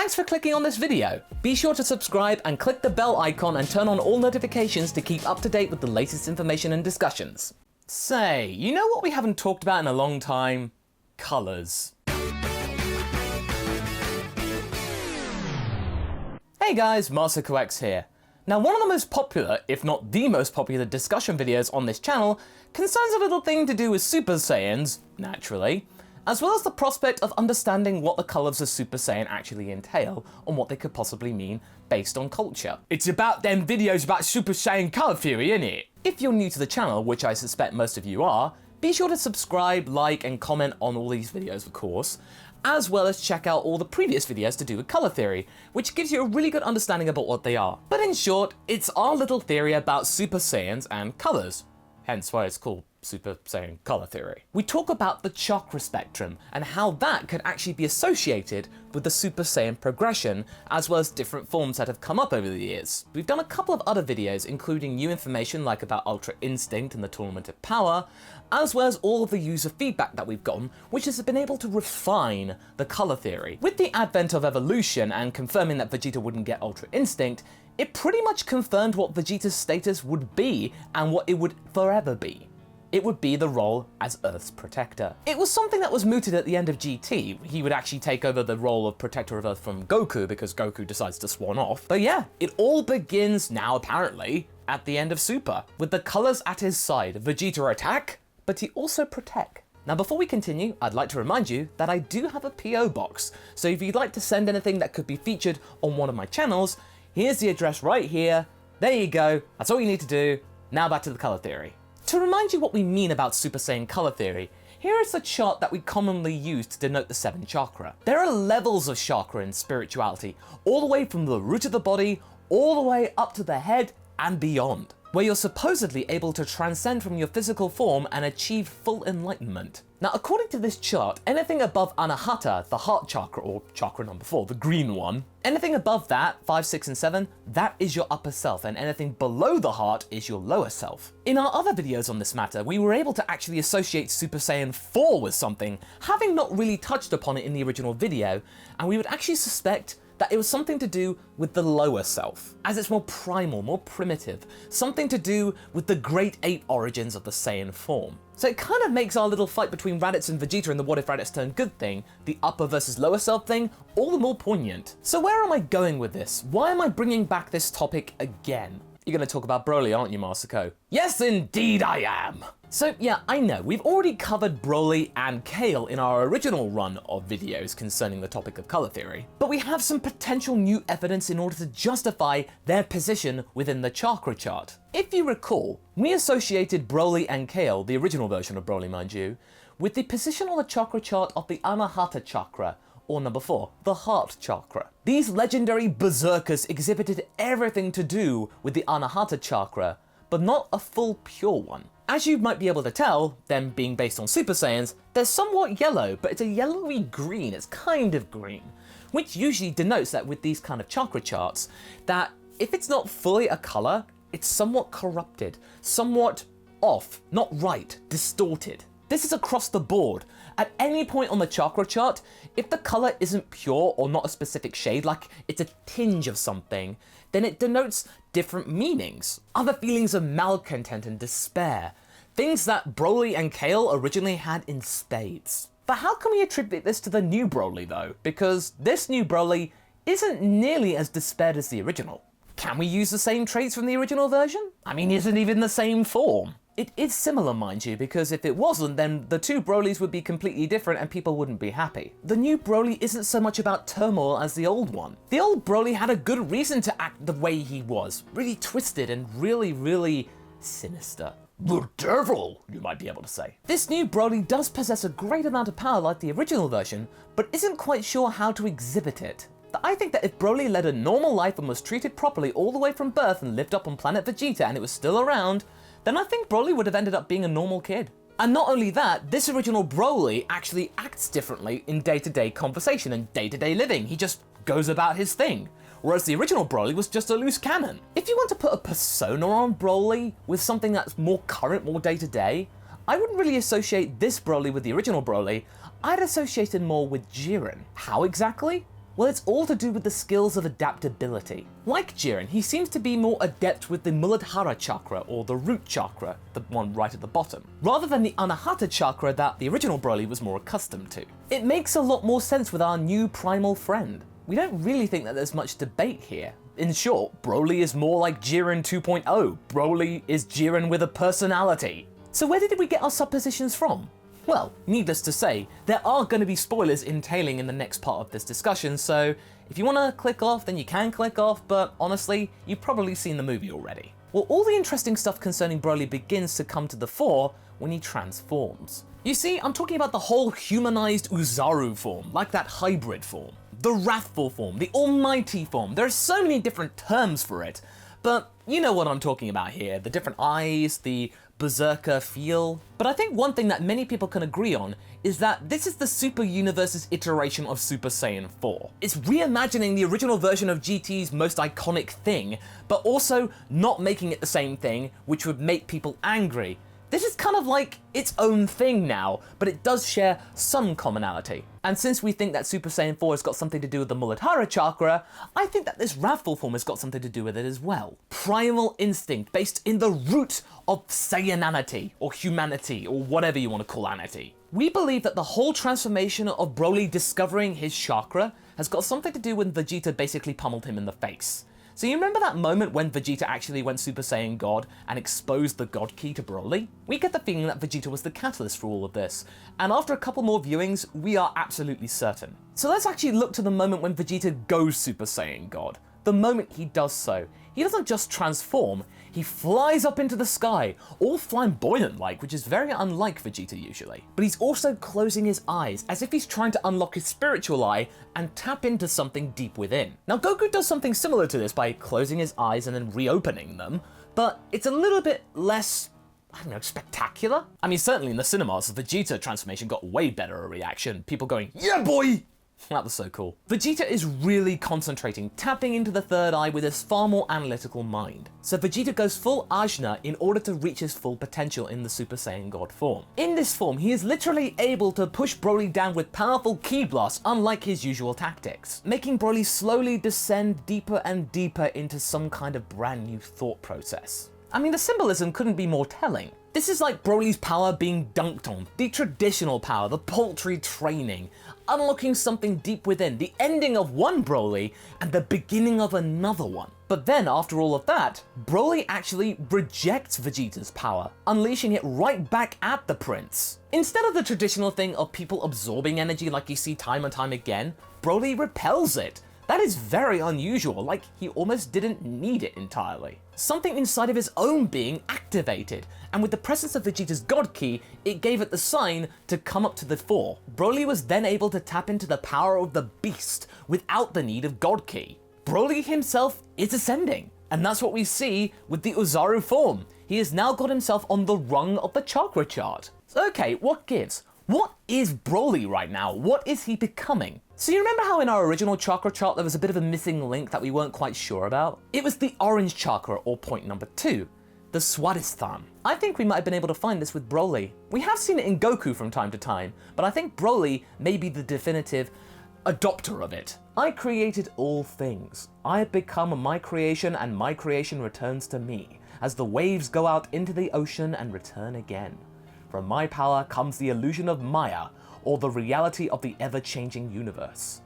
Thanks for clicking on this video. Be sure to subscribe and click the bell icon and turn on all notifications to keep up to date with the latest information and discussions. Say, you know what we haven't talked about in a long time? Colours. Hey guys, MasakoX here. Now, one of the most popular, if not the most popular discussion videos on this channel concerns a little thing to do with Super Saiyans, naturally, as well as the prospect of understanding what the colours of Super Saiyan actually entail and what they could possibly mean based on culture. It's about them videos about Super Saiyan Colour Theory, innit? If you're new to the channel, which I suspect most of you are, be sure to subscribe, like, and comment on all these videos, of course, as well as check out all the previous videos to do with colour theory, which gives you a really good understanding about what they are. But in short, it's our little theory about Super Saiyans and colours, hence why it's called Super Saiyan Colour Theory. We talk about the chakra spectrum and how that could actually be associated with the Super Saiyan progression, as well as different forms that have come up over the years. We've done a couple of other videos including new information like about Ultra Instinct and the Tournament of Power, as well as all of the user feedback that we've gotten, which has been able to refine the colour theory. With the advent of evolution and confirming that Vegeta wouldn't get Ultra Instinct, it pretty much confirmed what Vegeta's status would be and what it would forever be. It would be the role as Earth's protector. It was something that was mooted at the end of GT. He would actually take over the role of protector of Earth from Goku because Goku decides to swan off. But yeah, it all begins now apparently at the end of Super, with the colours at his side. Vegeta attack, but he also protect. Now before we continue, I'd like to remind you that I do have a PO box, so if you'd like to send anything that could be featured on one of my channels, here's the address right here. There you go, that's all you need to do. Now back to the colour theory. To remind you what we mean about Super Saiyan Colour Theory, here is the chart that we commonly use to denote the 7 chakra. There are levels of chakra in spirituality, all the way from the root of the body, all the way up to the head and beyond, where you're supposedly able to transcend from your physical form and achieve full enlightenment. Now, according to this chart, anything above Anahata, the heart chakra, or chakra number 4, the green one, anything above that, 5, 6, and 7, that is your upper self, and anything below the heart is your lower self. In our other videos on this matter, we were able to actually associate Super Saiyan 4 with something, having not really touched upon it in the original video, and we would actually suspect that it was something to do with the lower self, as it's more primal, more primitive, something to do with the great ape origins of the Saiyan form. So it kind of makes our little fight between Raditz and Vegeta and the what if Raditz turned good thing, the upper versus lower self thing, all the more poignant. So where am I going with this? Why am I bringing back this topic again? You're going to talk about Broly, aren't you, Masako? Yes, indeed I am! So yeah, I know, we've already covered Broly and Kale in our original run of videos concerning the topic of colour theory, but we have some potential new evidence in order to justify their position within the chakra chart. If you recall, we associated Broly and Kale, the original version of Broly mind you, with the position on the chakra chart of the Anahata chakra, or number 4, the heart chakra. These legendary berserkers exhibited everything to do with the Anahata chakra, but not a full pure one. As you might be able to tell, them being based on Super Saiyans, they're somewhat yellow, but it's a yellowy green, it's kind of green, which usually denotes that with these kind of chakra charts, that if it's not fully a colour, it's somewhat corrupted, somewhat off, not right, distorted. This is across the board. At any point on the chakra chart, if the colour isn't pure or not a specific shade, like it's a tinge of something, then it denotes different meanings. Other feelings of malcontent and despair. Things that Broly and Kale originally had in spades. But how can we attribute this to the new Broly though? Because this new Broly isn't nearly as despaired as the original. Can we use the same traits from the original version? I mean, isn't even the same form. It is similar, mind you, because if it wasn't, then the two Brolys would be completely different and people wouldn't be happy. The new Broly isn't so much about turmoil as the old one. The old Broly had a good reason to act the way he was, really twisted and really sinister. The devil, you might be able to say. This new Broly does possess a great amount of power like the original version, but isn't quite sure how to exhibit it. I think that if Broly led a normal life and was treated properly all the way from birth and lived up on planet Vegeta and it was still around, then I think Broly would have ended up being a normal kid. And not only that, this original Broly actually acts differently in day-to-day conversation and day-to-day living. He just goes about his thing. Whereas the original Broly was just a loose cannon. If you want to put a persona on Broly with something that's more current, more day-to-day, I wouldn't really associate this Broly with the original Broly. I'd associate him more with Jiren. How exactly? Well, it's all to do with the skills of adaptability. Like Jiren, he seems to be more adept with the Muladhara chakra, or the root chakra, the one right at the bottom, rather than the Anahata chakra that the original Broly was more accustomed to. It makes a lot more sense with our new primal friend. We don't really think that there's much debate here. In short, Broly is more like Jiren 2.0. Broly is Jiren with a personality. So where did we get our suppositions from? Well, needless to say, there are going to be spoilers entailing in the next part of this discussion, so if you want to click off, then you can click off, but honestly, you've probably seen the movie already. Well, all the interesting stuff concerning Broly begins to come to the fore when he transforms. You see, I'm talking about the whole humanized Uzaru form, like that hybrid form, the wrathful form, the almighty form. There are so many different terms for it, but you know what I'm talking about here, the different eyes, the berserker feel. But I think one thing that many people can agree on is that this is the Super Universe's iteration of Super Saiyan 4. It's reimagining the original version of GT's most iconic thing, but also not making it the same thing, which would make people angry. This is kind of like its own thing now, but it does share some commonality. And since we think that Super Saiyan 4 has got something to do with the Muladhara chakra, I think that this wrathful form has got something to do with it as well. Primal instinct based in the root of Saiyananity, or humanity, or whatever you want to call anity. We believe that the whole transformation of Broly discovering his chakra has got something to do when Vegeta basically pummeled him in the face. So you remember that moment when Vegeta actually went Super Saiyan God and exposed the God Ki to Broly? We get the feeling that Vegeta was the catalyst for all of this, and after a couple more viewings, we are absolutely certain. So let's actually look to the moment when Vegeta goes Super Saiyan God. The moment he does so, he doesn't just transform, he flies up into the sky, all flamboyant-like, which is very unlike Vegeta usually. But he's also closing his eyes, as if he's trying to unlock his spiritual eye and tap into something deep within. Now Goku does something similar to this by closing his eyes and then reopening them, but it's a little bit less, I don't know, spectacular? I mean, certainly in the cinemas, the Vegeta transformation got way better a reaction, people going, "Yeah boy!" That was so cool. Vegeta is really concentrating, tapping into the third eye with his far more analytical mind. So Vegeta goes full ajna in order to reach his full potential in the Super Saiyan God form. In this form, he is literally able to push Broly down with powerful ki blasts, unlike his usual tactics, making Broly slowly descend deeper and deeper into some kind of brand new thought process. I mean, the symbolism couldn't be more telling. This is like Broly's power being dunked on, the traditional power, the paltry training, unlocking something deep within, the ending of one Broly and the beginning of another one. But then after all of that, Broly actually rejects Vegeta's power, unleashing it right back at the prince. Instead of the traditional thing of people absorbing energy like you see time and time again, Broly repels it. That is very unusual, like he almost didn't need it entirely. Something inside of his own being activated, and with the presence of Vegeta's God Ki, it gave it the sign to come up to the fore. Broly was then able to tap into the power of the beast without the need of God Ki. Broly himself is ascending, and that's what we see with the Uzaru form. He has now got himself on the rung of the chakra chart. So okay, what gives? What is Broly right now? What is he becoming? So you remember how in our original chakra chart there was a bit of a missing link that we weren't quite sure about? It was the orange chakra, or point number 2, the Swadhisthana. I think we might have been able to find this with Broly. We have seen it in Goku from time to time, but I think Broly may be the definitive adopter of it. I created all things. I have become my creation and my creation returns to me, as the waves go out into the ocean and return again. From my power comes the illusion of Maya, or the reality of the ever-changing universe.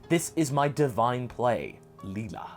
This is my divine play, Leela.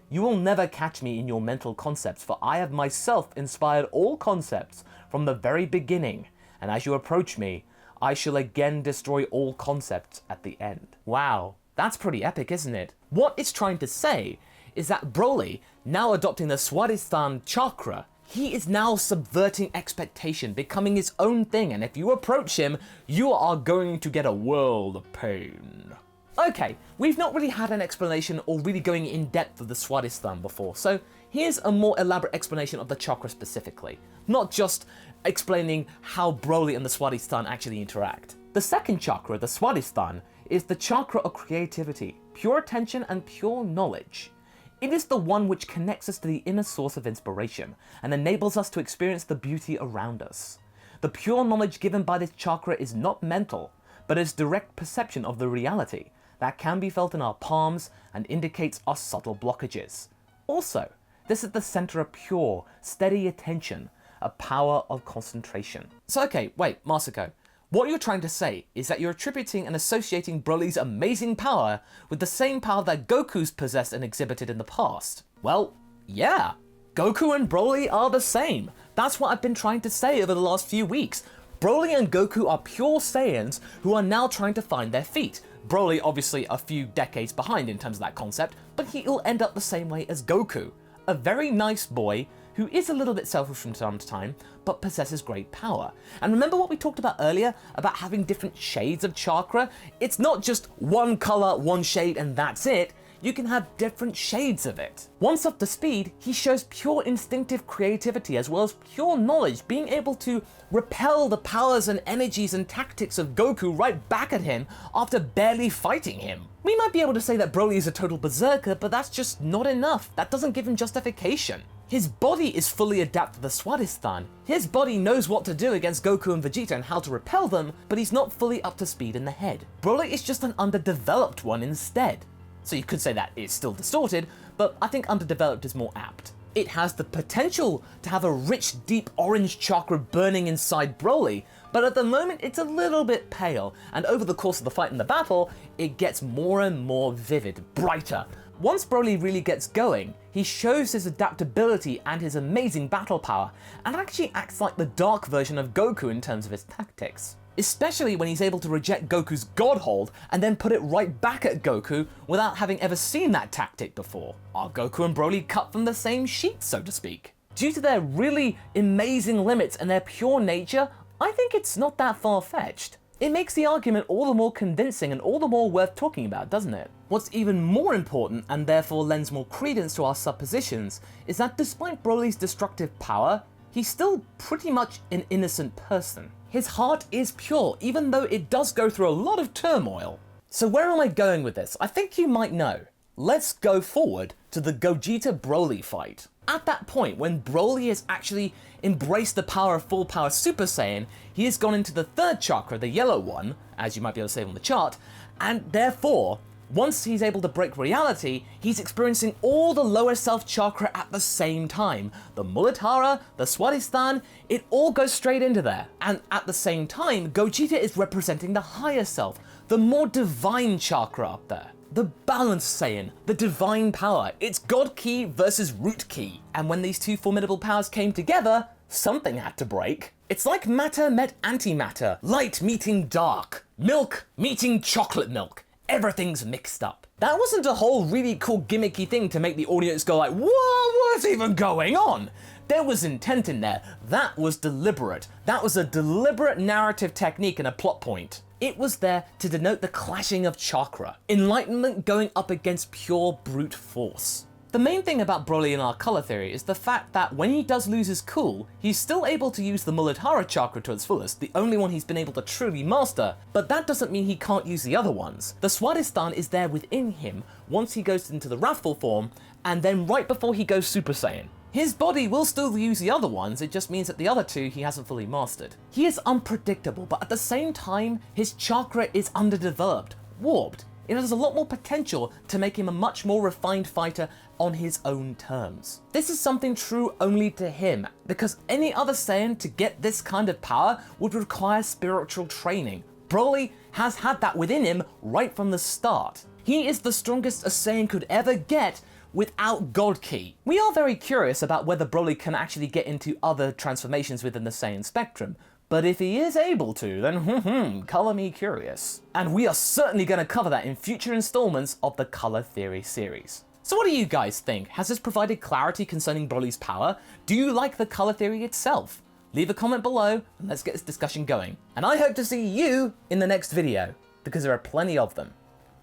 You will never catch me in your mental concepts, for I have myself inspired all concepts from the very beginning, and as you approach me, I shall again destroy all concepts at the end. Wow, that's pretty epic, isn't it? What it's trying to say is that Broly, now adopting the Swadhisthana chakra, he is now subverting expectation, becoming his own thing, and if you approach him, you are going to get a world of pain. Okay, we've not really had an explanation or really going in depth of the Swadhisthana before, so here's a more elaborate explanation of the chakra specifically, not just explaining how Broly and the Swadhisthana actually interact. The second chakra, the Swadhisthana, is the chakra of creativity, pure attention and pure knowledge. It is the one which connects us to the inner source of inspiration and enables us to experience the beauty around us. The pure knowledge given by this chakra is not mental, but is direct perception of the reality. that can be felt in our palms and indicates our subtle blockages. Also, this is the center of pure, steady attention, a power of concentration. So okay, wait, Masako. What you're trying to say is that you're attributing and associating Broly's amazing power with the same power that Goku's possessed and exhibited in the past. Well, yeah. Goku and Broly are the same. That's what I've been trying to say over the last few weeks. Broly and Goku are pure Saiyans who are now trying to find their feet. Broly obviously a few decades behind in terms of that concept, but he'll end up the same way as Goku. A very nice boy who is a little bit selfish from time to time, but possesses great power. And remember what we talked about earlier about having different shades of chakra? It's not just one color, one shade, and that's it. You can have different shades of it. Once up to speed, he shows pure instinctive creativity as well as pure knowledge, being able to repel the powers and energies and tactics of Goku right back at him after barely fighting him. We might be able to say that Broly is a total berserker, but that's just not enough. That doesn't give him justification. His body is fully adapted to the Swadhisthana. His body knows what to do against Goku and Vegeta and how to repel them, but he's not fully up to speed in the head. Broly is just an underdeveloped one instead. So you could say that it's still distorted, but I think underdeveloped is more apt. It has the potential to have a rich, deep orange chakra burning inside Broly, but at the moment it's a little bit pale, and over the course of the fight and the battle, it gets more and more vivid, brighter. Once Broly really gets going, he shows his adaptability and his amazing battle power, and actually acts like the dark version of Goku in terms of his tactics. Especially when he's able to reject Goku's God Hold and then put it right back at Goku without having ever seen that tactic before. Are Goku and Broly cut from the same sheet, so to speak? Due to their really amazing limits and their pure nature, I think it's not that far-fetched. It makes the argument all the more convincing and all the more worth talking about, doesn't it? What's even more important, and therefore lends more credence to our suppositions, is that despite Broly's destructive power, he's still pretty much an innocent person. His heart is pure, even though it does go through a lot of turmoil. So where am I going with this? I think you might know. Let's go forward to the Gogeta-Broly fight. At that point, when Broly has actually embraced the power of full power Super Saiyan, he has gone into the third chakra, the yellow one, as you might be able to say on the chart, and therefore, once he's able to break reality, he's experiencing all the lower self chakra at the same time. The Muladhara, the Swadhisthana, it all goes straight into there. And at the same time, Gogeta is representing the higher self, the more divine chakra up there. The balanced Saiyan, the divine power. It's God Ki versus Root Ki. And when these two formidable powers came together, something had to break. It's like matter met antimatter, light meeting dark, milk meeting chocolate milk. Everything's mixed up. That wasn't a whole really cool gimmicky thing to make the audience go like, what's even going on? There was intent in there. That was deliberate. That was a deliberate narrative technique and a plot point. It was there to denote the clashing of chakra, enlightenment going up against pure brute force. The main thing about Broly in our color theory is the fact that when he does lose his cool, he's still able to use the Muladhara chakra to its fullest, the only one he's been able to truly master, but that doesn't mean he can't use the other ones. The Swadhisthana is there within him once he goes into the wrathful form, and then right before he goes Super Saiyan. His body will still use the other ones, it just means that the other two he hasn't fully mastered. He is unpredictable, but at the same time, his chakra is underdeveloped, warped. It has a lot more potential to make him a much more refined fighter on his own terms. This is something true only to him, because any other Saiyan to get this kind of power would require spiritual training. Broly has had that within him right from the start. He is the strongest a Saiyan could ever get without God Ki. We are very curious about whether Broly can actually get into other transformations within the Saiyan spectrum, but if he is able to, then color me curious. And we are certainly going to cover that in future installments of the Colour Theory series. So what do you guys think? Has this provided clarity concerning Broly's power? Do you like the Colour Theory itself? Leave a comment below and let's get this discussion going. And I hope to see you in the next video, because there are plenty of them.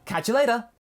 Catch you later!